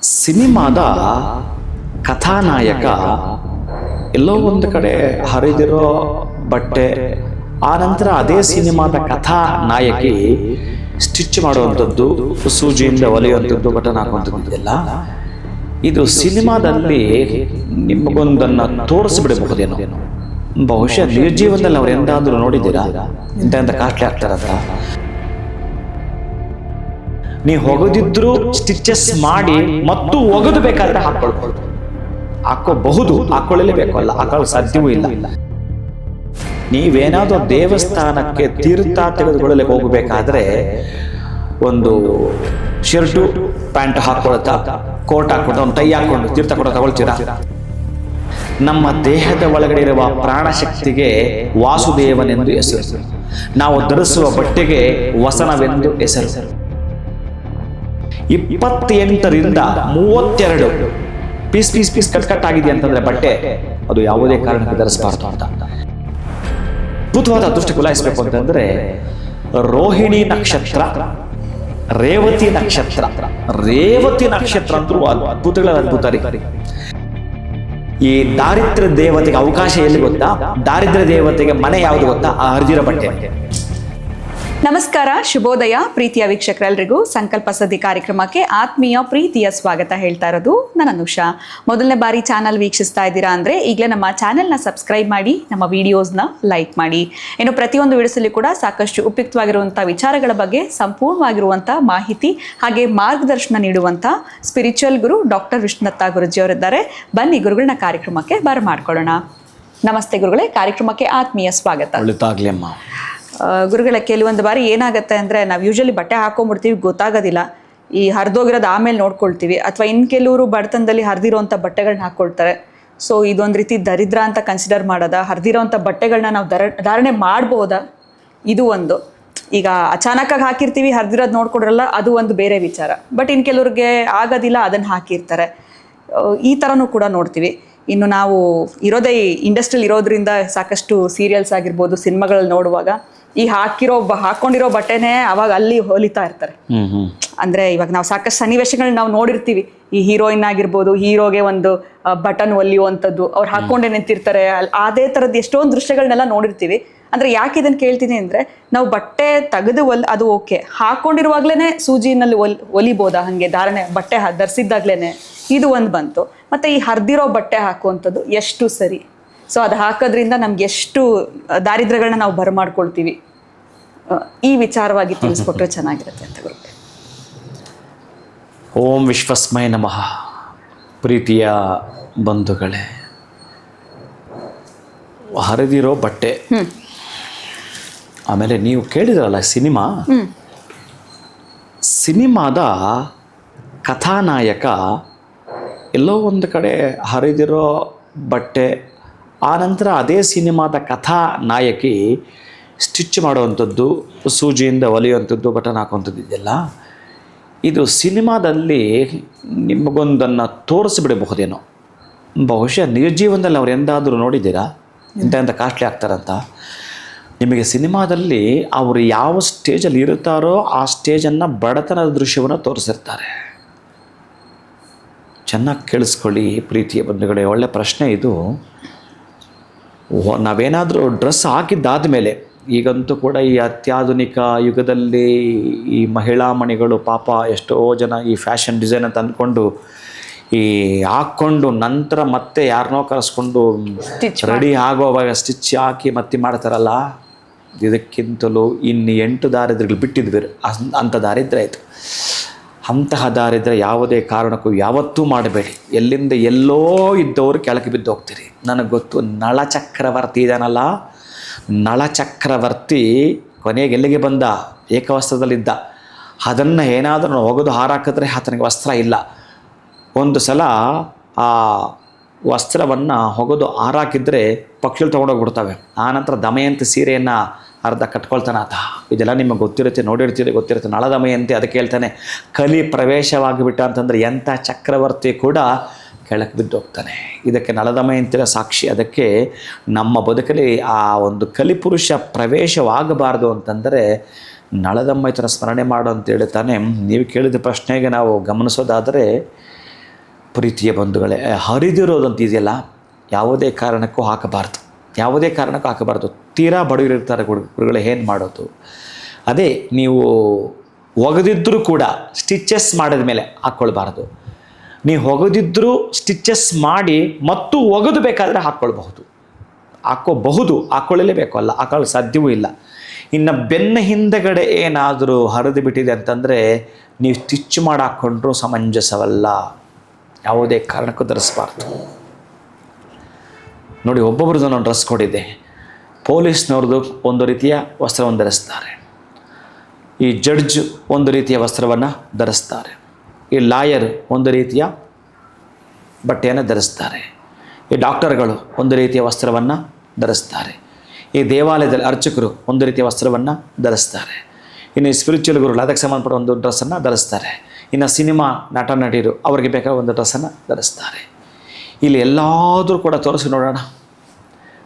ಸಿನಿಮಾದ ಕಥಾನಾಯಕ ಎಲ್ಲೋ ಒಂದು ಕಡೆ ಹರಿದಿರೋ ಬಟ್ಟೆ, ಆ ನಂತರ ಅದೇ ಸಿನಿಮಾದ ಕಥಾ ನಾಯಕಿ ಸ್ಟಿಚ್ ಮಾಡುವಂಥದ್ದು, ಸೂಜಿಯಿಂದ ಹೊಲಿಯುವಂಥದ್ದು, ಬಟನ್ ಹಾಕುವಂಥದ್ದು, ಇದು ಸಿನಿಮಾದಲ್ಲಿ ನಿಮಗೊಂದನ್ನು ತೋರಿಸಿಬಿಡಬಹುದೇನೋ. ಬಹುಶಃ ನಿಜ ಜೀವನದಲ್ಲಿ ಅವ್ರು ಎಂದಾದರೂ ನೋಡಿದ್ದೀರಾ ಇಂಥ ಕಾಸ್ಟ್ಲಿ ಆಗ್ತಾರಂತ? ನೀವು ಒಗೆದಿದ್ರು ಸ್ಟಿಚಸ್ ಮಾಡಿ ಮತ್ತು ಒಗೆದು ಬೇಕಾದ್ರೆ ಹಾಕೊಳ್ಬಹುದು, ಹಾಕೋಬಹುದು, ಹಾಕೊಳ್ಳಲೇಬೇಕು ಅಲ್ಲ, ಹಾಕೊಳ್ಳೋ ಸಾಧ್ಯವೂ ಇಲ್ಲ. ನೀವೇನಾದ್ರೂ ದೇವಸ್ಥಾನಕ್ಕೆ ತೀರ್ಥ ತೆಗೆದುಕೊಳ್ಳಲಿಕ್ಕೆ ಹೋಗಬೇಕಾದ್ರೆ ಒಂದು ಶರ್ಟು ಪ್ಯಾಂಟ್ ಹಾಕೊಳ್ತಾ, ಕೋಟ್ ಹಾಕೊಂಡು, ಒಂದು ಟೈ ಹಾಕೊಂಡು ತೀರ್ಥ ಕೂಡ ತಗೊಳ್ತೀರಾ? ನಮ್ಮ ದೇಹದ ಒಳಗಡೆ ಇರುವ ಪ್ರಾಣಶಕ್ತಿಗೆ ವಾಸುದೇವನೆಂದು ಹೆಸರು, ನಾವು ಧರಿಸುವ ಬಟ್ಟೆಗೆ ವಸನವೆಂದು ಹೆಸರು. 28ರಿಂದ 32 ಪೀಸ್ ಕಟ್ ಆಗಿದೆ ಅಂತಂದ್ರೆ ಬಟ್ಟೆ, ಅದು ಯಾವುದೇ ಕಾರಣಕ್ಕೆ ಧರಿಸಬಾರ್ದು ಅಂತ. ಅದ್ಭುತವಾದ ಅದೃಷ್ಟ ಕುಲಾಯಿಸಬೇಕು ಅಂತಂದ್ರೆ ರೋಹಿಣಿ ನಕ್ಷತ್ರ, ರೇವತಿ ನಕ್ಷತ್ರ ಅಂತೂ ಅದ್ಭುತಗಳ ಅದ್ಭುತ ರೀ. ಈ ದಾರಿದ್ರ್ಯ ದೇವತೆಗೆ ಅವಕಾಶ ಎಲ್ಲಿ ಗೊತ್ತಾ? ದಾರಿದ್ರ್ಯ ದೇವತೆಗೆ ಮನೆ ಯಾವುದು ಗೊತ್ತಾ? ಆ ಹರಿದಿರೋ ಬಟ್ಟೆ. ನಮಸ್ಕಾರ, ಶುಭೋದಯ ಪ್ರೀತಿಯ ವೀಕ್ಷಕರೆಲ್ಲರಿಗೂ ಸಂಕಲ್ಪ ಸದ್ದಿ ಕಾರ್ಯಕ್ರಮಕ್ಕೆ ಆತ್ಮೀಯ ಪ್ರೀತಿಯ ಸ್ವಾಗತ ಹೇಳ್ತಾ ಇರೋದು ನಾನು ಅನುಷಾ. ಮೊದಲನೇ ಬಾರಿ ಚಾನಲ್ ವೀಕ್ಷಿಸ್ತಾ ಇದ್ದೀರಾ ಅಂದರೆ ಈಗಲೇ ನಮ್ಮ ಚಾನೆಲ್ನ ಸಬ್ಸ್ಕ್ರೈಬ್ ಮಾಡಿ, ನಮ್ಮ ವಿಡಿಯೋಸ್ನ ಲೈಕ್ ಮಾಡಿ. ಇನ್ನು ಪ್ರತಿಯೊಂದು ವಿಡಿಯೋಸಲ್ಲಿ ಕೂಡ ಸಾಕಷ್ಟು ಉಪಯುಕ್ತವಾಗಿರುವಂಥ ವಿಚಾರಗಳ ಬಗ್ಗೆ ಸಂಪೂರ್ಣವಾಗಿರುವಂಥ ಮಾಹಿತಿ ಹಾಗೆ ಮಾರ್ಗದರ್ಶನ ನೀಡುವಂಥ ಸ್ಪಿರಿಚುವಲ್ ಗುರು ಡಾಕ್ಟರ್ ವಿಷ್ಣುದತ್ತ ಗುರುಜಿಯವರಿದ್ದಾರೆ. ಬನ್ನಿ ಗುರುಗಳನ್ನ ಕಾರ್ಯಕ್ರಮಕ್ಕೆ ಬರಮಾಡ್ಕೊಳ್ಳೋಣ. ನಮಸ್ತೆ ಗುರುಗಳೇ, ಕಾರ್ಯಕ್ರಮಕ್ಕೆ ಆತ್ಮೀಯ ಸ್ವಾಗತ. ಒಳ್ಳೆದಾಗ್ಲಿ ಅಮ್ಮ. ಗುರುಗಳ ಕೆಲವೊಂದು ಬಾರಿ ಏನಾಗುತ್ತೆ ಅಂದರೆ ನಾವು ಯೂಶಲಿ ಬಟ್ಟೆ ಹಾಕೊಂಡ್ಬಿಡ್ತೀವಿ, ಗೊತ್ತಾಗೋದಿಲ್ಲ. ಈ ಹರಿದೋಗಿರೋದು ಆಮೇಲೆ ನೋಡ್ಕೊಳ್ತೀವಿ, ಅಥವಾ ಇನ್ನು ಕೆಲವರು ಬಡತನದಲ್ಲಿ ಹರಿದಿರೋಂಥ ಬಟ್ಟೆಗಳನ್ನ ಹಾಕ್ಕೊಳ್ತಾರೆ. ಸೊ ಇದೊಂದು ರೀತಿ ದರಿದ್ರ ಅಂತ ಕನ್ಸಿಡರ್ ಮಾಡೋದಾ? ಹರಿದಿರೋಂಥ ಬಟ್ಟೆಗಳನ್ನ ನಾವು ಧಾರಣೆ ಮಾಡ್ಬೋದಾ? ಇದು ಒಂದು. ಈಗ ಅಚಾನಕ್ಕಾಗಿ ಹಾಕಿರ್ತೀವಿ, ಹರಿದಿರೋದು ನೋಡ್ಕೊಡ್ರಲ್ಲ, ಅದು ಒಂದು ಬೇರೆ ವಿಚಾರ. ಬಟ್ ಇನ್ನು ಕೆಲವ್ರಿಗೆ ಆಗೋದಿಲ್ಲ, ಅದನ್ನು ಹಾಕಿರ್ತಾರೆ. ಈ ಥರನೂ ಕೂಡ ನೋಡ್ತೀವಿ. ಇನ್ನು ನಾವು ಇರೋದೇ ಇಂಡಸ್ಟ್ರಿಯಲ್ಲಿ ಇರೋದ್ರಿಂದ ಸಾಕಷ್ಟು ಸೀರಿಯಲ್ಸ್ ಆಗಿರ್ಬೋದು, ಸಿನಿಮಾಗಳಲ್ಲಿ ನೋಡುವಾಗ ಈ ಹಾಕೊಂಡಿರೋ ಬಟ್ಟೆನೇ ಅವಾಗ ಅಲ್ಲಿ ಹೊಲಿತಾ ಇರ್ತಾರೆ. ಅಂದ್ರೆ ಇವಾಗ ನಾವು ಸಾಕಷ್ಟು ಸನ್ನಿವೇಶಗಳನ್ನ ನಾವು ನೋಡಿರ್ತೀವಿ. ಈ ಹೀರೋಯಿನ್ ಆಗಿರ್ಬೋದು, ಹೀರೋಗೆ ಒಂದು ಬಟನ್ ಹೊಲಿಯುವಂಥದ್ದು, ಅವ್ರು ಹಾಕೊಂಡೇ ನಿಂತಿರ್ತಾರೆ. ಅದೇ ಥರದ್ದು ಎಷ್ಟೊಂದು ದೃಶ್ಯಗಳನ್ನೆಲ್ಲ ನೋಡಿರ್ತೀವಿ. ಅಂದ್ರೆ ಯಾಕೆ ಇದನ್ನು ಕೇಳ್ತೀನಿ ಅಂದ್ರೆ, ನಾವು ಬಟ್ಟೆ ತೆಗೆದು ಅದು ಓಕೆ, ಹಾಕೊಂಡಿರುವಾಗ್ಲೇನೆ ಸೂಜಿನಲ್ಲಿ ಹೊಲಿಬೋದಾ? ಹಾಗೆ ಬಟ್ಟೆ ಧರಿಸಿದ್ದಾಗ್ಲೇನೆ ಇದು ಒಂದು ಬಂತು. ಮತ್ತೆ ಈ ಹರಿದಿರೋ ಬಟ್ಟೆ ಹಾಕುವಂಥದ್ದು ಎಷ್ಟು ಸರಿ? ಸೊ ಅದು ಹಾಕೋದ್ರಿಂದ ನಮ್ಗೆ ಎಷ್ಟು ದಾರಿದ್ರ್ಯಗಳನ್ನ ನಾವು ಬರಮಾಡ್ಕೊಳ್ತೀವಿ? ಈ ವಿಚಾರವಾಗಿ ತಿಳಿಸ್ಕೊಟ್ರೆ ಚೆನ್ನಾಗಿರುತ್ತೆ ಅಂತ ಗುರು. ಓಂ ವಿಶ್ವಸ್ಮೈ ನಮಃ. ಪ್ರೀತಿಯ ಬಂಧುಗಳೇ, ಹರಿದಿರೋ ಬಟ್ಟೆ, ಆಮೇಲೆ ನೀವು ಕೇಳಿದ್ರಲ್ಲ ಸಿನಿಮಾದ ಕಥಾನಾಯಕ ಎಲ್ಲೋ ಒಂದು ಕಡೆ ಹರಿದಿರೋ ಬಟ್ಟೆ, ಆ ನಂತರ ಅದೇ ಸಿನಿಮಾದ ಕಥಾ ನಾಯಕಿ ಸ್ಟಿಚ್ ಮಾಡುವಂಥದ್ದು, ಸೂಜಿಯಿಂದ ಹೊಲಿಯುವಂಥದ್ದು, ಬಟನ್ ಹಾಕುವಂಥದ್ದು, ಇದು ಸಿನಿಮಾದಲ್ಲಿ ನಿಮಗೊಂದನ್ನು ತೋರಿಸಿಬಿಡಬಹುದೇನೋ. ಬಹುಶಃ ನಿಜ ಜೀವನದಲ್ಲಿ ಅವ್ರು ಎಂದಾದರೂ ನೋಡಿದ್ದೀರಾ ಇಂಥ ಕಾಸ್ಟ್ಲಿ ಆಗ್ತಾರಂತ? ನಿಮಗೆ ಸಿನಿಮಾದಲ್ಲಿ ಅವರು ಯಾವ ಸ್ಟೇಜಲ್ಲಿ ಇರುತ್ತಾರೋ ಆ ಸ್ಟೇಜನ್ನು, ಬಡತನದ ದೃಶ್ಯವನ್ನು ತೋರಿಸಿರ್ತಾರೆ. ಚೆನ್ನಾಗಿ ಕೇಳಿಸ್ಕೊಳ್ಳಿ ಪ್ರೀತಿಯ ಬಂಧುಗಳೇ, ಒಳ್ಳೆ ಪ್ರಶ್ನೆ ಇದು. ನಾವೇನಾದರೂ ಡ್ರೆಸ್ ಹಾಕಿದ್ದಾದ ಮೇಲೆ, ಈಗಂತೂ ಕೂಡ ಈ ಅತ್ಯಾಧುನಿಕ ಯುಗದಲ್ಲಿ ಈ ಮಹಿಳಾ ಮಣಿಗಳು ಪಾಪ ಎಷ್ಟೋ ಜನ ಈ ಫ್ಯಾಷನ್ ಡಿಸೈನ್ ಅಂತ ಅಂದ್ಕೊಂಡು ಈ ಹಾಕ್ಕೊಂಡು ನಂತರ ಮತ್ತೆ ಯಾರನ್ನೋ ಕರೆಸ್ಕೊಂಡು ರೆಡಿ ಆಗೋವಾಗ ಸ್ಟಿಚ್ ಹಾಕಿ ಮತ್ತೆ ಮಾಡ್ತಾರಲ್ಲ, ಇದಕ್ಕಿಂತಲೂ ಇನ್ನು 8 ದಾರಿದ್ರ್ಯಗಳು ಬಿಟ್ಟಿದ್ವಿ. ಅಂಥ ದಾರಿದ್ರ್ಯ ಆಯಿತು. ಅಂತಹ ದಾರಿದ್ರ್ಯ ಯಾವುದೇ ಕಾರಣಕ್ಕೂ ಯಾವತ್ತೂ ಮಾಡಬೇಡಿ. ಎಲ್ಲಿಂದ ಎಲ್ಲೋ ಇದ್ದವರು ಕೆಳಗೆ ಬಿದ್ದು ಹೋಗ್ತೀರಿ. ನನಗೆ ಗೊತ್ತು, ನಳಚಕ್ರವರ್ತಿ ಇದ್ದಾನಲ್ಲ, ನಳಚಕ್ರವರ್ತಿ ಕೊನೆಗೆ ಎಲ್ಲಿಗೆ ಬಂದ? ಏಕವಸ್ತ್ರದಲ್ಲಿದ್ದ. ಅದನ್ನು ಏನಾದರೂ ಒಗೆದು ಹಾರಾಕಿದ್ರೆ ಆತನಿಗೆ ವಸ್ತ್ರ ಇಲ್ಲ. ಒಂದು ಸಲ ಆ ವಸ್ತ್ರವನ್ನು ಹೊಗೆದು ಹಾರಾಕಿದ್ರೆ ಪಕ್ಷಿಗಳು ತೊಗೊಂಡೋಗ್ಬಿಡ್ತವೆ. ಆನಂತರ ದಮಯಂತಿ ಸೀರೆಯನ್ನು ಅರ್ಧ ಕಟ್ಕೊಳ್ತಾನೆ ಆತ. ಇದೆಲ್ಲ ನಿಮಗೆ ಗೊತ್ತಿರುತ್ತೆ, ಗೊತ್ತಿರುತ್ತೆ. ನಳದಮಯಂತಿ ಅದಕ್ಕೆ ಹೇಳ್ತಾನೆ, ಕಲಿ ಪ್ರವೇಶವಾಗಿಬಿಟ್ಟ ಅಂತಂದರೆ ಎಂಥ ಚಕ್ರವರ್ತಿ ಕೂಡ ಕೆಳಕ್ಕೆ ಬಿದ್ದು ಹೋಗ್ತಾನೆ. ಇದಕ್ಕೆ ನಳದಮಯಂತಿರ ಸಾಕ್ಷಿ. ಅದಕ್ಕೆ ನಮ್ಮ ಬದುಕಲ್ಲಿ ಆ ಒಂದು ಕಲಿಪುರುಷ ಪ್ರವೇಶವಾಗಬಾರ್ದು ಅಂತಂದರೆ ನಳದಮಯಂತಿರ ಸ್ಮರಣೆ ಮಾಡು ಅಂತ ಹೇಳ್ತಾನೆ. ನೀವು ಕೇಳಿದ ಪ್ರಶ್ನೆಗೆ ನಾವು ಗಮನಿಸೋದಾದರೆ, ಪ್ರೀತಿಯ ಬಂಧುಗಳೇ, ಹರಿದಿರೋದಂತ ಇದೆಯಲ್ಲ, ಯಾವುದೇ ಕಾರಣಕ್ಕೂ ಹಾಕಬಾರ್ದು, ಯಾವುದೇ ಕಾರಣಕ್ಕೂ ಹಾಕಬಾರ್ದು. ತೀರಾ ಬಡವರಿರ್ತಾರೆ ಗುರುಗಳೇ, ಏನು ಮಾಡೋದು? ಅದೇ ನೀವು ಒಗೆದಿದ್ದರೂ ಕೂಡ ಸ್ಟಿಚಸ್ ಮಾಡಿದ ಮೇಲೆ ಹಾಕ್ಕೊಳ್ಬಾರ್ದು. ನೀವು ಒಗೆದಿದ್ದರೂ ಸ್ಟಿಚಸ್ ಮಾಡಿ ಮತ್ತು ಒಗೆದು ಬೇಕಾದರೆ ಹಾಕ್ಕೊಳ್ಬಹುದು, ಹಾಕ್ಕೊಳ್ಳಲೇಬೇಕು ಅಲ್ಲ, ಹಾಕೊಳ್ಳೋ ಸಾಧ್ಯವೂ ಇಲ್ಲ. ಇನ್ನು ಬೆನ್ನ ಹಿಂದಗಡೆ ಏನಾದರೂ ಹರಿದು ಬಿಟ್ಟಿದೆ ಅಂತಂದರೆ ನೀವು ಸ್ಟಿಚ್ ಮಾಡಿ ಹಾಕ್ಕೊಂಡ್ರೂ ಸಮಂಜಸವಲ್ಲ, ಯಾವುದೇ ಕಾರಣಕ್ಕೂ ಧರಿಸಬಾರ್ದು. ನೋಡಿ, ಒಬ್ಬೊಬ್ರದ್ದು ನಾನು ಡ್ರೆಸ್ ಕೊಡಿದ್ದೆ. ಪೊಲೀಸ್ನವ್ರದ್ದು ಒಂದು ರೀತಿಯ ವಸ್ತ್ರವನ್ನು ಧರಿಸ್ತಾರೆ, ಈ ಜಡ್ಜ್ ಒಂದು ರೀತಿಯ ವಸ್ತ್ರವನ್ನು ಧರಿಸ್ತಾರೆ, ಈ ಲಾಯರ್ ಒಂದು ರೀತಿಯ ಬಟ್ಟೆಯನ್ನು ಧರಿಸ್ತಾರೆ, ಈ ಡಾಕ್ಟರ್ಗಳು ಒಂದು ರೀತಿಯ ವಸ್ತ್ರವನ್ನು ಧರಿಸ್ತಾರೆ, ಈ ದೇವಾಲಯದಲ್ಲಿ ಅರ್ಚಕರು ಒಂದು ರೀತಿಯ ವಸ್ತ್ರವನ್ನು ಧರಿಸ್ತಾರೆ, ಇನ್ನು ಸ್ಪಿರಿಚುವಲ್ ಗುರುಗಳು ಅದಕ್ಕೆ ಸಂಬಂಧಪಟ್ಟ ಒಂದು ಡ್ರೆಸ್ಸನ್ನು ಧರಿಸ್ತಾರೆ, ಇನ್ನು ಸಿನಿಮಾ ನಟ ನಟಿಯರು ಅವ್ರಿಗೆ ಬೇಕಾದ ಒಂದು ಡ್ರೆಸ್ಸನ್ನು ಧರಿಸ್ತಾರೆ. ಇಲ್ಲಿ ಎಲ್ಲಾದರೂ ಕೂಡ ತೋರಿಸಿ ನೋಡೋಣ.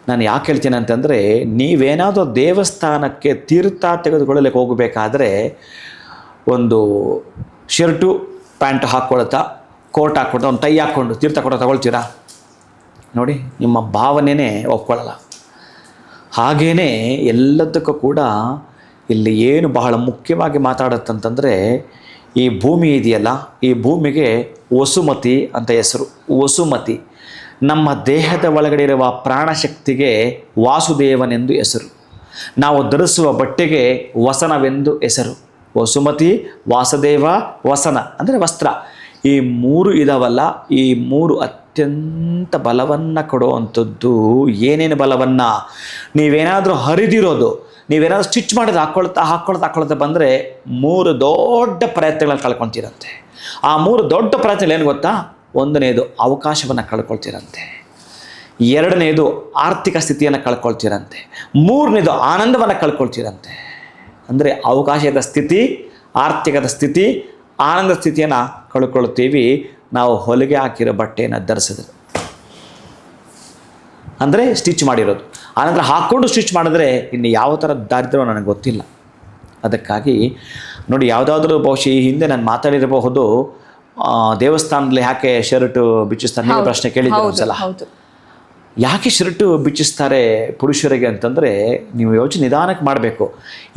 ನಾನು ಯಾಕೆ ಹೇಳ್ತೀನಿ ಅಂತಂದರೆ, ನೀವೇನಾದರೂ ದೇವಸ್ಥಾನಕ್ಕೆ ತೀರ್ಥ ತೆಗೆದುಕೊಳ್ಳಲಿಕ್ಕೆ ಹೋಗಬೇಕಾದ್ರೆ ಒಂದು ಶರ್ಟು ಪ್ಯಾಂಟ್ ಹಾಕ್ಕೊಳ್ತಾ, ಕೋಟ್ ಹಾಕ್ಕೊಳ್ತಾ, ಒಂದು ಟೈ ಹಾಕ್ಕೊಂಡು ತೀರ್ಥ ಕೊಡ ತಗೊಳ್ತೀರಾ? ನೋಡಿ, ನಿಮ್ಮ ಭಾವನೆಯೇ ಒಪ್ಕೊಳ್ಳಲ್ಲ. ಹಾಗೇ ಎಲ್ಲದಕ್ಕೂ ಕೂಡ ಇಲ್ಲಿ ಏನು ಬಹಳ ಮುಖ್ಯವಾಗಿ ಮಾತಾಡುತ್ತಂತಂದರೆ, ಈ ಭೂಮಿ ಇದೆಯಲ್ಲ, ಈ ಭೂಮಿಗೆ ವಸುಮತಿ ಅಂತ ಹೆಸರು. ವಸುಮತಿ ನಮ್ಮ ದೇಹದ ಒಳಗಡೆ ಇರುವ ಪ್ರಾಣಶಕ್ತಿಗೆ ವಾಸುದೇವನೆಂದು ಹೆಸರು. ನಾವು ಧರಿಸುವ ಬಟ್ಟೆಗೆ ವಸನವೆಂದು ಹೆಸರು. ವಸುಮತಿ, ವಾಸುದೇವ, ವಸನ ಅಂದರೆ ವಸ್ತ್ರ. ಈ ಮೂರು ಇದಾವಲ್ಲ, ಈ ಮೂರು ಅತ್ಯಂತ ಬಲವನ್ನು ಕೊಡುವಂಥದ್ದು. ಏನೇನು ಬಲವನ್ನು? ನೀವೇನಾದರೂ ಹರಿದಿರೋದು, ನೀವೇನಾದರೂ ಸ್ಟಿಚ್ ಮಾಡೋದು ಹಾಕ್ಕೊಳ್ತಾ ಬಂದರೆ 3 ದೊಡ್ಡ ಪ್ರಯತ್ನಗಳನ್ನು ಕಳ್ಕೊಳ್ತೀರಂತೆ. ಆ 3 ದೊಡ್ಡ ಪ್ರಯತ್ನಗಳು ಏನು ಗೊತ್ತಾ? 1ನೇದು ಅವಕಾಶವನ್ನು ಕಳ್ಕೊಳ್ತೀರಂತೆ, 2ನೇದು ಆರ್ಥಿಕ ಸ್ಥಿತಿಯನ್ನು ಕಳ್ಕೊಳ್ತೀರಂತೆ, 3ನೇದು ಆನಂದವನ್ನು ಕಳ್ಕೊಳ್ತೀರಂತೆ. ಅಂದರೆ ಅವಕಾಶದ ಸ್ಥಿತಿ, ಆರ್ಥಿಕದ ಸ್ಥಿತಿ, ಆನಂದ ಸ್ಥಿತಿಯನ್ನು ಕಳ್ಕೊಳ್ತೀವಿ ನಾವು ಹೊಲಿಗೆ ಹಾಕಿರೋ ಬಟ್ಟೆಯನ್ನು ಧರಿಸಿದ್ರೆ. ಅಂದರೆ ಸ್ಟಿಚ್ ಮಾಡಿರೋದು. ಆನಂತರ ಹಾಕ್ಕೊಂಡು ಸ್ಟಿಚ್ ಮಾಡಿದ್ರೆ ಇನ್ನು ಯಾವ ಥರ ದಾರಿದ್ರ್ಯವೋ ನನಗೆ ಗೊತ್ತಿಲ್ಲ. ಅದಕ್ಕಾಗಿ ನೋಡಿ, ಯಾವುದಾದ್ರೂ ಬಹುಶಃ ಈ ಹಿಂದೆ ನಾನು ಮಾತಾಡಿರಬಹುದು, ದೇವಸ್ಥಾನದಲ್ಲಿ ಯಾಕೆ ಶರ್ಟು ಬಿಚ್ಚಿಸ್ತಾರೆ ನೀವು ಪ್ರಶ್ನೆ ಕೇಳಿದ್ದೀರಿ ಒಂದ್ಸಲ. ಯಾಕೆ ಶರ್ಟು ಬಿಚ್ಚಿಸ್ತಾರೆ ಪುರುಷರಿಗೆ ಅಂತಂದರೆ, ನೀವು ಯೋಚನೆ ನಿಧಾನಕ್ಕೆ ಮಾಡಬೇಕು.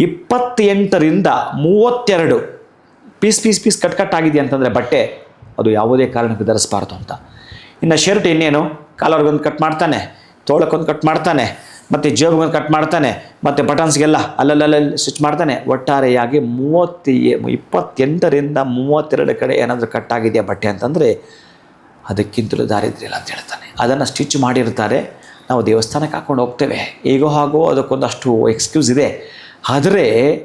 28ರಿಂದ 32 ಪೀಸ್ ಕಟ್ ಆಗಿದೆಯಾ ಅಂತಂದರೆ ಬಟ್ಟೆ, ಅದು ಯಾವುದೇ ಕಾರಣಕ್ಕೆ ಧರಿಸಬಾರ್ದು ಅಂತ. ಇನ್ನು ಶರ್ಟ್ ಇನ್ನೇನು, ಕಾಲರ್ಗೊಂದು ಕಟ್ ಮಾಡ್ತಾನೆ, ತೋಳಕ್ಕೊಂದು ಕಟ್ ಮಾಡ್ತಾನೆ, ಮತ್ತು ಜೇಬ್ಗೊಂದು ಕಟ್ ಮಾಡ್ತಾನೆ, ಮತ್ತು ಬಟನ್ಸ್ಗೆಲ್ಲ ಅಲ್ಲಲ್ಲಿ ಸ್ಟಿಚ್ ಮಾಡ್ತಾನೆ. ಒಟ್ಟಾರೆಯಾಗಿ 28ರಿಂದ 32 ಕಡೆ ಏನಾದರೂ ಕಟ್ಟಾಗಿದೆಯಾ ಬಟ್ಟೆ ಅಂತಂದರೆ ಅದಕ್ಕಿಂತಲೂ ದಾರಿದ್ರ್ಯ ಇಲ್ಲ ಅಂತ ಹೇಳ್ತಾನೆ. ಅದನ್ನು ಸ್ಟಿಚ್ ಮಾಡಿರ್ತಾರೆ, ನಾವು ದೇವಸ್ಥಾನಕ್ಕೆ ಹಾಕ್ಕೊಂಡು ಹೋಗ್ತೇವೆ, ಹೇಗೋ ಹಾಗೋ ಅದಕ್ಕೊಂದಷ್ಟು ಎಕ್ಸ್ಕ್ಯೂಸ್ ಇದೆ. ಆದರೆ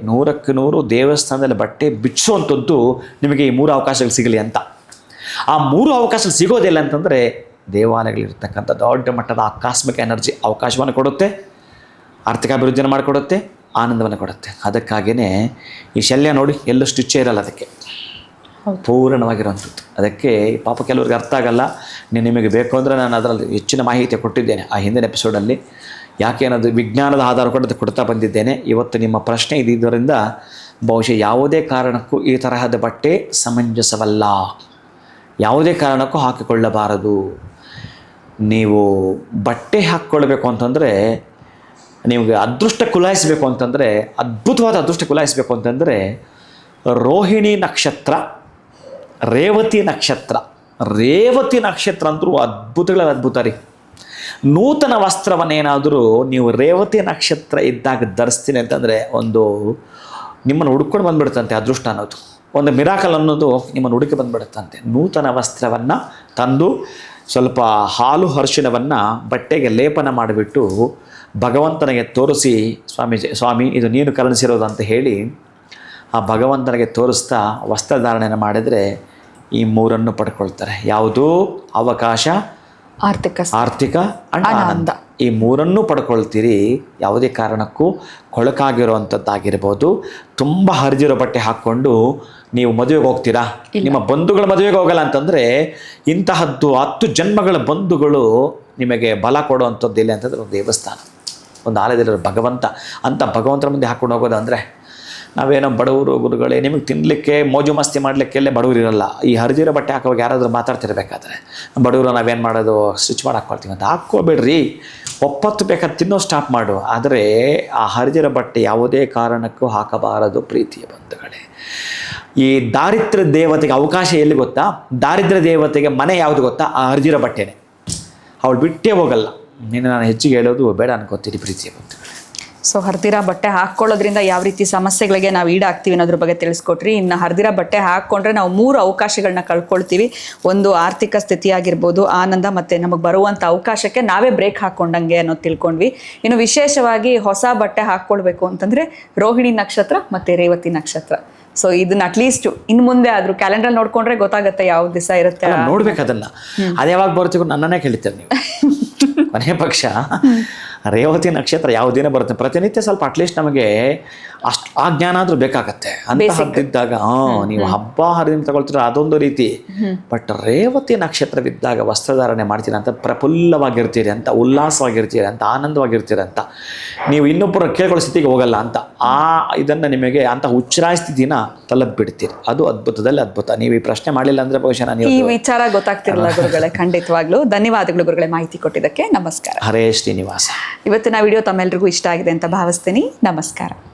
100ಕ್ಕೆ 100 ದೇವಸ್ಥಾನದಲ್ಲಿ ಬಟ್ಟೆ ಬಿಚ್ಚುವಂಥದ್ದು ನಿಮಗೆ ಈ 3 ಅವಕಾಶಗಳು ಸಿಗಲಿ ಅಂತ. ಆ 3 ಅವಕಾಶಗಳು ಸಿಗೋದಿಲ್ಲ ಅಂತಂದರೆ ದೇವಾಲಯಗಳಿರ್ತಕ್ಕಂಥ ದೊಡ್ಡ ಮಟ್ಟದ ಆಕಸ್ಮಿಕ ಎನರ್ಜಿ ಅವಕಾಶವನ್ನು ಕೊಡುತ್ತೆ, ಆರ್ಥಿಕ ಅಭಿವೃದ್ಧಿಯನ್ನು ಮಾಡಿಕೊಡುತ್ತೆ, ಆನಂದವನ್ನು ಕೊಡುತ್ತೆ. ಅದಕ್ಕಾಗಿಯೇ ಈ ಶಲ್ಯ ನೋಡಿ, ಎಲ್ಲೂ ಸ್ಟಿಚ್ಚೇ ಇರಲ್ಲ, ಅದಕ್ಕೆ ಪೂರ್ಣವಾಗಿರುವಂಥದ್ದು. ಅದಕ್ಕೆ ಪಾಪ ಕೆಲವ್ರಿಗೆ ಅರ್ಥ ಆಗಲ್ಲ. ನಿಮಗೆ ಬೇಕು ಅಂದರೆ ನಾನು ಅದರಲ್ಲಿ ಹೆಚ್ಚಿನ ಮಾಹಿತಿ ಕೊಟ್ಟಿದ್ದೇನೆ ಆ ಹಿಂದಿನ ಎಪಿಸೋಡಲ್ಲಿ. ಯಾಕೆ ಅನ್ನೋದು ವಿಜ್ಞಾನದ ಆಧಾರ ಕೊಡ್ತಾ ಬಂದಿದ್ದೇನೆ. ಇವತ್ತು ನಿಮ್ಮ ಪ್ರಶ್ನೆ ಇದ್ದಿದ್ದರಿಂದ ಬಹುಶಃ ಯಾವುದೇ ಕಾರಣಕ್ಕೂ ಈ ತರಹದ ಬಟ್ಟೆ ಸಮಂಜಸವಲ್ಲ, ಯಾವುದೇ ಕಾರಣಕ್ಕೂ ಹಾಕಿಕೊಳ್ಳಬಾರದು. ನೀವು ಬಟ್ಟೆ ಹಾಕ್ಕೊಳ್ಬೇಕು ಅಂತಂದರೆ, ನಿಮಗೆ ಅದೃಷ್ಟ ಕುಲಾಯಿಸಬೇಕು ಅಂತಂದರೆ, ಅದ್ಭುತವಾದ ಅದೃಷ್ಟ ಕುಲಾಯಿಸಬೇಕು ಅಂತಂದರೆ ರೋಹಿಣಿ ನಕ್ಷತ್ರ, ರೇವತಿ ನಕ್ಷತ್ರ. ರೇವತಿ ನಕ್ಷತ್ರ ಅಂದರೂ ಅದ್ಭುತಗಳ ಅದ್ಭುತ ರೀ. ನೂತನ ವಸ್ತ್ರವನ್ನೇನಾದರೂ ನೀವು ರೇವತಿ ನಕ್ಷತ್ರ ಇದ್ದಾಗ ಧರಿಸ್ತೀನಿ ಅಂತಂದರೆ ಒಂದು ನಿಮ್ಮನ್ನು ಹುಡ್ಕೊಂಡು ಬಂದುಬಿಡುತ್ತಂತೆ ಅದೃಷ್ಟ ಅನ್ನೋದು, ಒಂದು ಮಿರಾಕಲ್ ಅನ್ನೋದು ನಿಮ್ಮನ್ನು ಹುಡುಕಿ ಬಂದುಬಿಡುತ್ತಂತೆ. ನೂತನ ವಸ್ತ್ರವನ್ನು ತಂದು ಸ್ವಲ್ಪ ಹಾಲು ಅರಿಶಿಣವನ್ನು ಬಟ್ಟೆಗೆ ಲೇಪನ ಮಾಡಿಬಿಟ್ಟು ಭಗವಂತನಿಗೆ ತೋರಿಸಿ, ಸ್ವಾಮಿ ಇದು ನೀನು ಕರುಣಿಸಿರೋದು ಅಂತ ಹೇಳಿ ಆ ಭಗವಂತನಿಗೆ ತೋರಿಸ್ತಾ ವಸ್ತ್ರಧಾರಣೆಯನ್ನು ಮಾಡಿದರೆ ಈ 3 ಪಡ್ಕೊಳ್ತಾರೆ. ಯಾವುದು? ಅವಕಾಶ, ಆರ್ಥಿಕ ಅಂಡ್ ಆನಂದ. ಈ 3 ಪಡ್ಕೊಳ್ತೀರಿ. ಯಾವುದೇ ಕಾರಣಕ್ಕೂ ಕೊಳಕಾಗಿರುವಂಥದ್ದಾಗಿರ್ಬೋದು, ತುಂಬ ಹರಿದಿರೋ ಬಟ್ಟೆ ಹಾಕ್ಕೊಂಡು ನೀವು ಮದುವೆಗೆ ಹೋಗ್ತೀರಾ, ನಿಮ್ಮ ಬಂಧುಗಳ ಮದುವೆಗೆ ಹೋಗಲ್ಲ ಅಂತಂದರೆ ಇಂತಹದ್ದು 10 ಜನ್ಮಗಳ ಬಂಧುಗಳು ನಿಮಗೆ ಬಲ ಕೊಡುವಂಥದ್ದು ಇಲ್ಲ ಅಂತಂದರೆ ಒಂದು ದೇವಸ್ಥಾನ, ಒಂದು ಆಲಯದಲ್ಲಿರೋ ಭಗವಂತ ಅಂತ ಭಗವಂತನ ಮುಂದೆ ಹಾಕ್ಕೊಂಡು ಹೋಗೋದು ಅಂದರೆ ನಾವೇನೋ ಬಡವರು ಗುರುಗಳೇ, ನಿಮಗೆ ತಿನ್ನಲಿಕ್ಕೆ ಮೋಜು ಮಸ್ತಿ ಮಾಡಲಿಕ್ಕೆಲ್ಲೇ ಬಡವರು ಇರಲ್ಲ. ಈ ಹರಿದಿರೋ ಬಟ್ಟೆ ಹಾಕೋವಾಗ ಯಾರಾದರೂ ಮಾತಾಡ್ತಿರ್ಬೇಕಾದ್ರೆ ಬಡವರು ನಾವೇನು ಮಾಡೋದು, ಸ್ಟಿಚ್ ಮಾಡಿ ಹಾಕ್ಕೊಳ್ತೀವಿ ಅಂತ. ಹಾಕ್ಕೋಬೇಡ್ರಿ, ಒಪ್ಪತ್ತು ಬೇಕಾದ್ರೆ ತಿನ್ನೋ ಸ್ಟಾಪ್ ಮಾಡು. ಆದರೆ ಆ ಹರಿದಿರೋ ಬಟ್ಟೆ ಯಾವುದೇ ಕಾರಣಕ್ಕೂ ಹಾಕಬಾರದು ಪ್ರೀತಿಯ ಬಂಧುಗಳೇ. ಈ ದಾರಿದ್ರ್ಯ ದೇವತೆಗೆ ಅವಕಾಶ ಎಲ್ಲಿ ಗೊತ್ತಾ? ದಾರಿದ್ರ್ಯ ದೇವತೆಗೆ ಮನೆ ಯಾವುದು ಗೊತ್ತಾ? ಆ ಹರಿದಿರೋ ಬಟ್ಟೆನೇ. ಅವಳು ಬಿಟ್ಟೇ ಹೋಗಲ್ಲ. ನೀನು ನಾನು ಹೆಚ್ಚಿಗೆ ಹೇಳೋದು ಬೇಡ ಅನ್ಕೋತೀನಿ ಪ್ರೀತಿಯ ಬಂಧುಗಳೇ. ಸೊ ಹರಿದಿರೋ ಬಟ್ಟೆ ಹಾಕ್ಕೊಳ್ಳೋದ್ರಿಂದ ಯಾವ ರೀತಿ ಸಮಸ್ಯೆಗಳಿಗೆ ನಾವು ಈಡಾಗ್ತೀವಿ ಅನ್ನೋದ್ರ ಬಗ್ಗೆ ತಿಳಿಸ್ಕೊಟ್ರಿ. ಇನ್ನು ಹರಿದಿರೋ ಬಟ್ಟೆ ಹಾಕ್ಕೊಂಡ್ರೆ ನಾವು 3 ಅವಕಾಶಗಳನ್ನ ಕಳ್ಕೊಳ್ತೀವಿ. ಒಂದು ಆರ್ಥಿಕ ಸ್ಥಿತಿ ಆಗಿರ್ಬೋದು, ಆನಂದ, ಮತ್ತು ನಮಗೆ ಬರುವಂಥ ಅವಕಾಶಕ್ಕೆ ನಾವೇ ಬ್ರೇಕ್ ಹಾಕ್ಕೊಂಡಂಗೆ ಅನ್ನೋದು ತಿಳ್ಕೊಂಡ್ವಿ. ಇನ್ನು ವಿಶೇಷವಾಗಿ ಹೊಸ ಬಟ್ಟೆ ಹಾಕ್ಕೊಳ್ಬೇಕು ಅಂತಂದರೆ ರೋಹಿಣಿ ನಕ್ಷತ್ರ ಮತ್ತು ರೇವತಿ ನಕ್ಷತ್ರ. ಸೊ ಇದನ್ನ ಅಟ್ಲೀಸ್ಟ್ ಇನ್ನು ಮುಂದೆ ಆದರೂ ಕ್ಯಾಲೆಂಡರ್ ನೋಡ್ಕೊಂಡ್ರೆ ಗೊತ್ತಾಗುತ್ತೆ ಯಾವ ದಿವಸ ಇರುತ್ತೆ. ನೋಡ್ಬೇಕು ಅದನ್ನು. ಅದು ಯಾವಾಗ ಬರ್ತೀವಿ ನನ್ನನ್ನೇ ಕೇಳ್ತೀರಿ ನೀವು. ಕೊನೆಯ ಪಕ್ಷ ರೇವತಿ ನಕ್ಷತ್ರ ಯಾವ ದಿನ ಬರುತ್ತೆ ಪ್ರತಿನಿತ್ಯ ಸ್ವಲ್ಪ ಅಟ್ಲೀಸ್ಟ್ ನಮಗೆ ಅಷ್ಟು ಆ ಜ್ಞಾನ ಆದರೂ ಬೇಕಾಗತ್ತೆ ಅಂತ ಹಬ್ಬಿದ್ದಾಗ. ನೀವು ಹಬ್ಬ ಹರಿದಿನ ತಗೊಳ್ತೀರ ಅದೊಂದು ರೀತಿ, ಬಟ್ ರೇವತಿ ನಕ್ಷತ್ರವಿದ್ದಾಗ ವಸ್ತ್ರಧಾರಣೆ ಮಾಡ್ತೀರ ಅಂತ ಪ್ರಫುಲ್ಲವಾಗಿರ್ತೀರಿ ಅಂತ, ಉಲ್ಲಾಸವಾಗಿರ್ತೀರಿ ಅಂತ, ಆನಂದವಾಗಿರ್ತೀರಿ ಅಂತ, ನೀವು ಇನ್ನೊಬ್ಬರ ಕೇಳ್ಕೊಳ್ಳೋ ಸ್ಥಿತಿಗೆ ಹೋಗಲ್ಲ ಅಂತ. ಆ ಇದನ್ನು ನಿಮಗೆ ಅಂತ ಹುಚ್ಚರಾಯ ಸ್ಥಿತಿನ ತಲುಪಿಬಿಡ್ತೀರಿ. ಅದು ಅದ್ಭುತದಲ್ಲಿ ಅದ್ಭುತ. ನೀವು ಈ ಪ್ರಶ್ನೆ ಮಾಡಲಿಲ್ಲ ಅಂದರೆ ಬಹುಶಃ ನೀವು ಈ ವಿಚಾರ ಗೊತ್ತಾಗ್ತಿರಲ್ಲ ಗುರುಗಳೇ. ಖಂಡಿತವಾಗ್ಲೂ ಧನ್ಯವಾದಗಳು ಗುರುಗಳೇ ಮಾಹಿತಿ ಕೊಟ್ಟಿದ್ದಕ್ಕೆ. ನಮಸ್ಕಾರ. ಹರೇ ಶ್ರೀನಿವಾಸ. ಇವತ್ತಿನ ವಿಡಿಯೋ ತಮ್ಮೆಲ್ಲರಿಗೂ ಇಷ್ಟ ಆಗಿದೆ ಅಂತ ಭಾವಿಸ್ತೀನಿ. ನಮಸ್ಕಾರ.